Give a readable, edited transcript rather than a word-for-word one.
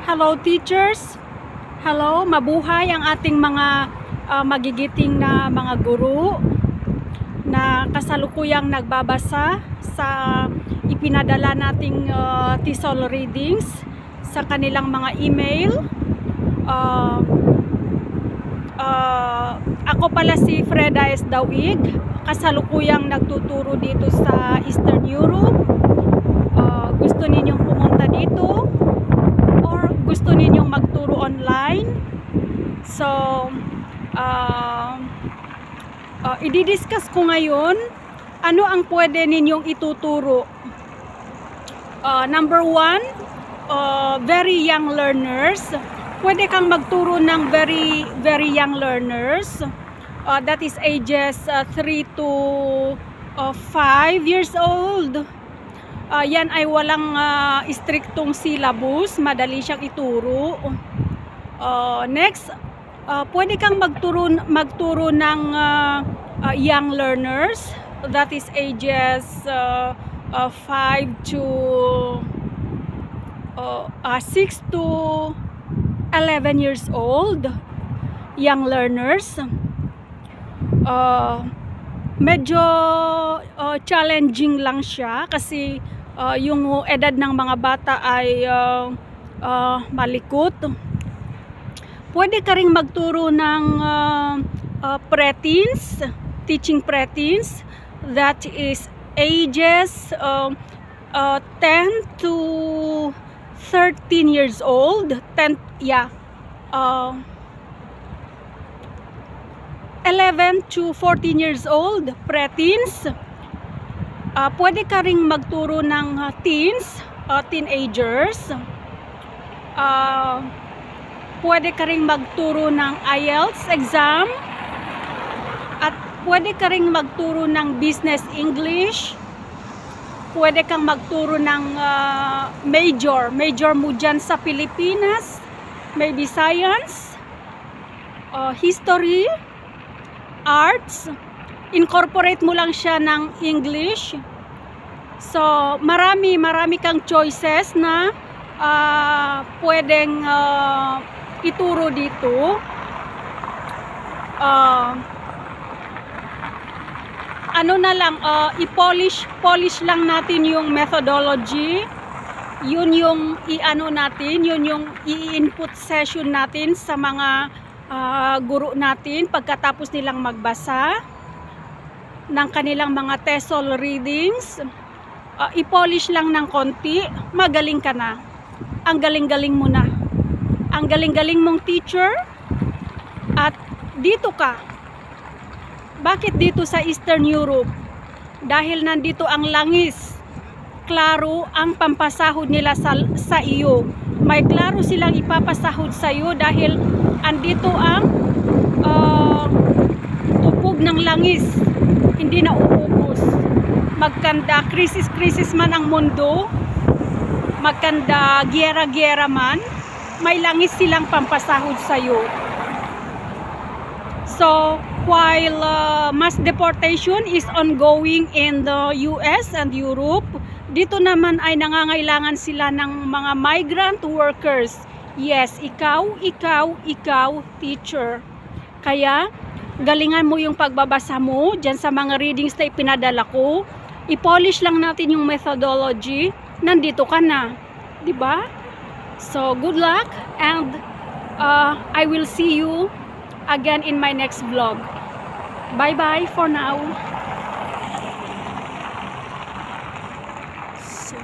Hello teachers. Hello, mabuhay ang ating mga magigiting na mga guro na kasalukuyang nagbabasa sa ipinadala nating TESOL readings sa kanilang mga email. Ako pala si Freda S. Dawig, kasalukuyang nagtuturo dito sa Eastern Europe. Gusto ninyong pumunta dito or gusto ninyong magturo online, so i-discuss ko ngayon ano ang pwede ninyong ituturo. Number one, very young learners. Pwede kang magturo ng very young learners, that is ages 3 to 5 years old. Yan ay walang istriktong syllabus, madali siyang ituro. Next, pwede kang magturo ng young learners, that is ages 5 to 6 to 11 years old, young learners. Medyo challenging lang siya kasi yung edad ng mga bata ay malikot. Pwede ka ring magturo ng preteens, teaching preteens, that is ages 10 to 13 years old. 11 to 14 years old, preteens. Pwede ka ring magturo ng teens, teenagers. Pwede ka ring magturo ng IELTS exam. At pwede ka ring magturo ng business English. Pwede kang magturo ng major mo dyan sa Pilipinas, maybe science, history, arts. Incorporate mo lang siya ng English. So marami kang choices na pwedeng ituro dito. Ano na lang, i-polish lang natin yung methodology. Yun yung i-ano natin, yun yung i-input session natin sa mga guro natin pagkatapos nilang magbasa ng kanilang mga TESOL readings. I-polish lang ng konti, magaling ka na. Ang galing-galing mo na. Ang galing-galing mong teacher. At dito ka. Bakit dito sa Eastern Europe? Dahil nandito ang langis. Klaro ang pampasahod nila sa iyo. May klaro silang ipapasahod sa iyo dahil andito ang tupog ng langis. Hindi na uubos. Magkanda krisis man ang mundo, magkanda gyera man, may langis silang pampasahod sa iyo. So while mass deportation is ongoing in the US and Europe, dito naman ay nangangailangan sila ng mga migrant workers. Yes, ikaw, teacher. Kaya, galingan mo yung pagbabasa mo dyan sa mga readings na ipinadala ko. I-polish lang natin yung methodology. Nandito ka na. Diba? So, good luck and I will see you again in my next vlog. Bye-bye for now. So,